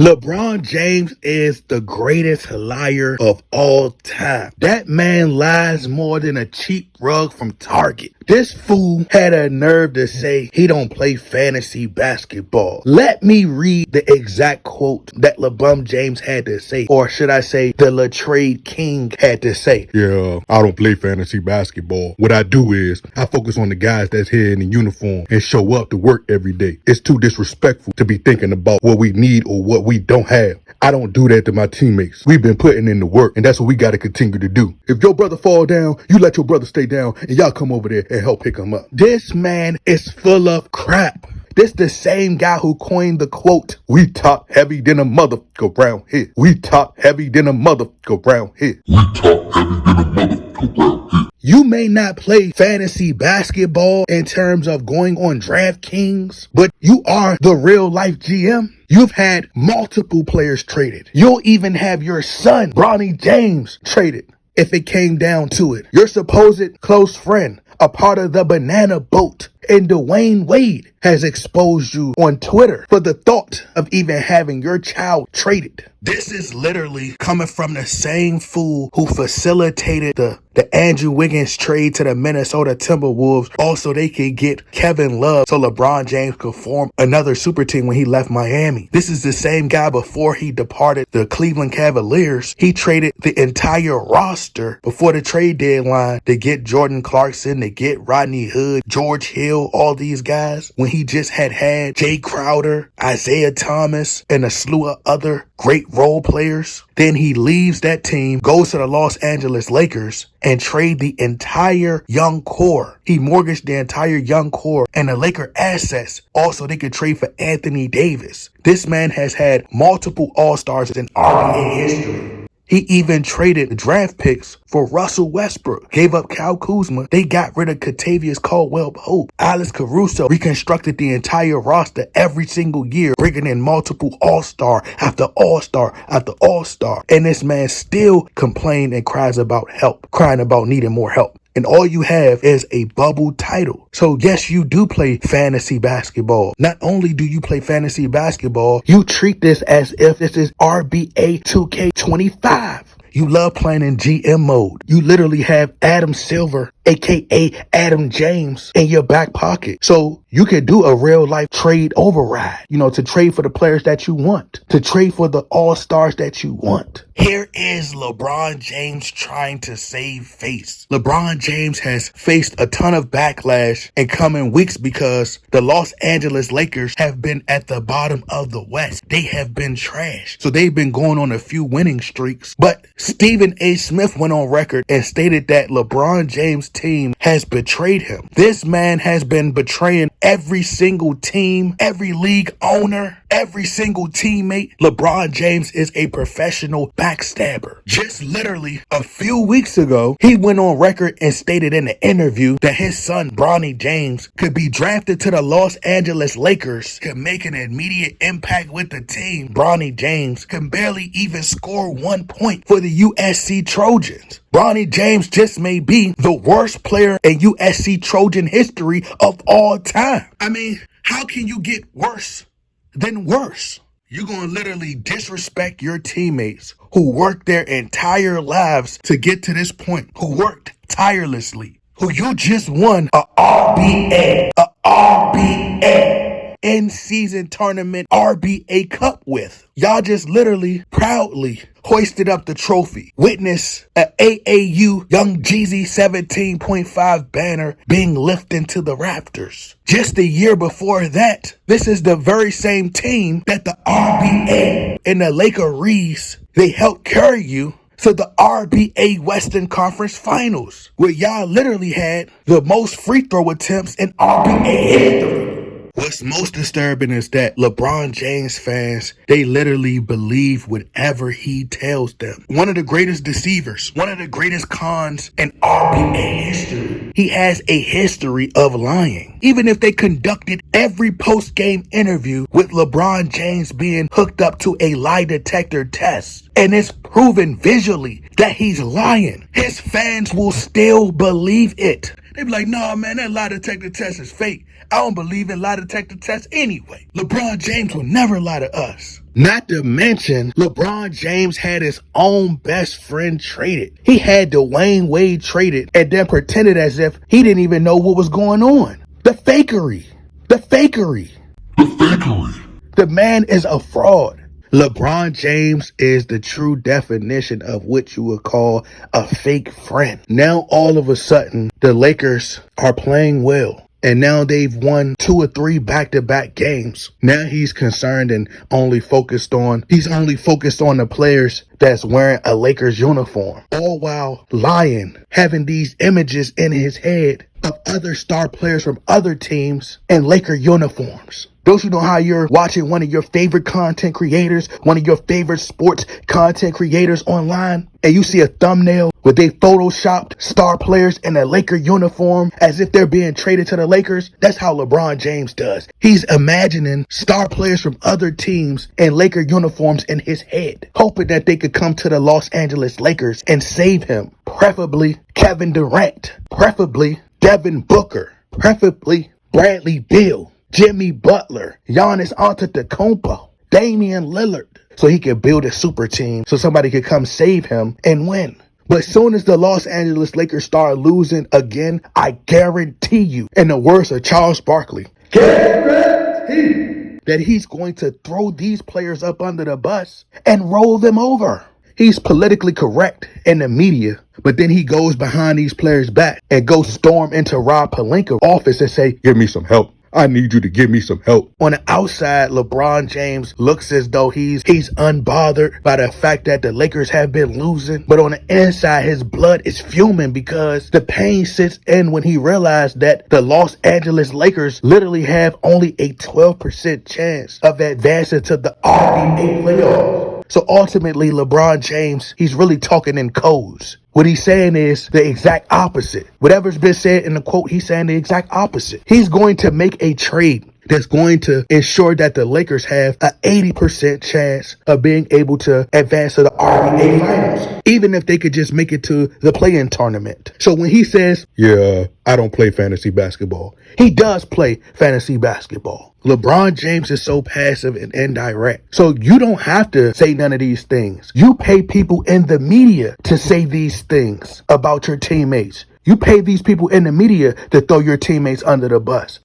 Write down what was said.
LeBron James is the greatest liar of all time. That man lies more than a cheap rug from Target. This fool had a nerve to say he don't play fantasy basketball. Let me read the exact quote that LeBron James had to say, or should I say the Latrade King had to say. Yeah, I don't play fantasy basketball. What I do is I focus on the guys that's here in the uniform and show up to work every day. It's too disrespectful to be thinking about what we need or what we don't have. I don't do that to my teammates. We've been putting in the work, and that's what we got to continue to do. If your brother fall down, you let your brother stay down, and y'all come over there and help pick him up. This man is full of crap. This the same guy who coined the quote, "We top heavy than a mother go round here. We top heavy than a mother go round here." We talk heavy than a mother go round here. You may not play fantasy basketball in terms of going on DraftKings, but you are the real life GM. You've had multiple players traded. You'll even have your son, Bronny James, traded if it came down to it. Your supposed close friend, a part of the banana boat, and Dwayne Wade has exposed you on Twitter for the thought of even having your child traded. This is literally coming from the same fool who facilitated the Andrew Wiggins trade to the Minnesota Timberwolves. Also, they could get Kevin Love so LeBron James could form another super team when he left Miami. This is the same guy before he departed the Cleveland Cavaliers. He traded the entire roster before the trade deadline to get Jordan Clarkson, to get Rodney Hood, George Hill, all these guys, when he just had Jay Crowder, Isaiah Thomas, and a slew of other great role players. Then he leaves that team, goes to the Los Angeles Lakers, and trade the entire young core. He mortgaged the entire young core and the Laker assets. Also, they could trade for Anthony Davis. This man has had multiple All-Stars in NBA history. He even traded draft picks for Russell Westbrook, gave up Kyle Kuzma. They got rid of Kentavious Caldwell-Pope. Alex Caruso reconstructed the entire roster every single year, bringing in multiple All-Star after All-Star after All-Star. And this man still complains and cries about help, crying about needing more help. And all you have is a bubble title. So yes, you do play fantasy basketball. Not only do you play fantasy basketball, you treat this as if this is RBA 2K25. You love playing in GM mode. You literally have Adam Silver, aka Adam James, in your back pocket. So you can do a real life trade override, to trade for the players that you want, to trade for the all-stars that you want. Here is LeBron James trying to save face. LeBron James has faced a ton of backlash in coming weeks because the Los Angeles Lakers have been at the bottom of the West. They have been trash. So they've been going on a few winning streaks. But Stephen A. Smith went on record and stated that LeBron James' team has betrayed him. This man has been betraying every single team, every league owner, every single teammate. LeBron James is a professional backstabber. Just literally a few weeks ago, he went on record and stated in an interview that his son, Bronny James, could be drafted to the Los Angeles Lakers, could make an immediate impact with the team. Bronny James can barely even score 1 point for the USC Trojans. Bronny James just may be the worst player in USC Trojan history of all time. I mean, how can you get worse than worse? You're going to literally disrespect your teammates who worked their entire lives to get to this point, who worked tirelessly, who you just won a RBA in-season tournament RBA Cup with. Y'all just literally proudly hoisted up the trophy. Witness a AAU Young Jeezy 17.5 banner being lifted to the rafters. Just a year before that, this is the very same team that the RBA and the Lakers, they helped carry you to the RBA Western Conference Finals, where y'all literally had the most free throw attempts in RBA history. What's most disturbing is that LeBron James fans, they literally believe whatever he tells them. One of the greatest deceivers, one of the greatest cons in RBA history. He has a history of lying. Even if they conducted every post-game interview with LeBron James being hooked up to a lie detector test, and it's proven visually that he's lying, his fans will still believe it. They be like, nah, man, that lie detector test is fake. I don't believe in lie detector tests anyway. LeBron James will never lie to us. Not to mention, LeBron James had his own best friend traded. He had Dwayne Wade traded and then pretended as if he didn't even know what was going on. The fakery. The fakery. The fakery. The man is a fraud. LeBron James is the true definition of what you would call a fake friend. Now all of a sudden, the Lakers are playing well. And now they've won 2 or 3 back-to-back games. Now he's concerned and only focused on the players that's wearing a Lakers uniform. All while lying, having these images in his head of other star players from other teams in Laker uniforms. Don't you know how you're watching one of your favorite content creators, one of your favorite sports content creators online, and you see a thumbnail where they photoshopped star players in a Laker uniform as if they're being traded to the Lakers? That's how LeBron James does. He's imagining star players from other teams in Laker uniforms in his head, hoping that they could come to the Los Angeles Lakers and save him. Preferably Kevin Durant, preferably Devin Booker, preferably Bradley Beal, Jimmy Butler, Giannis Antetokounmpo, Damian Lillard, so he could build a super team so somebody could come save him and win. But soon as the Los Angeles Lakers start losing again, I guarantee you, in the words of Charles Barkley, guarantee that he's going to throw these players up under the bus and roll them over. He's politically correct in the media, but then he goes behind these players' back and goes storm into Rob Pelinka's office and say, Give me some help. I need you to give me some help. On the outside, LeBron James looks as though he's unbothered by the fact that the Lakers have been losing. But on the inside, his blood is fuming because the pain sits in when he realized that the Los Angeles Lakers literally have only a 12% chance of advancing to the NBA playoffs. So ultimately, LeBron James, he's really talking in codes. What he's saying is the exact opposite. Whatever's been said in the quote, he's saying the exact opposite. He's going to make a trade that's going to ensure that the Lakers have an 80% chance of being able to advance to the NBA Finals, even if they could just make it to the play-in tournament. So when he says, Yeah, I don't play fantasy basketball, he does play fantasy basketball. LeBron James is so passive and indirect. So you don't have to say none of these things. You pay people in the media to say these things about your teammates. You pay these people in the media to throw your teammates under the bus.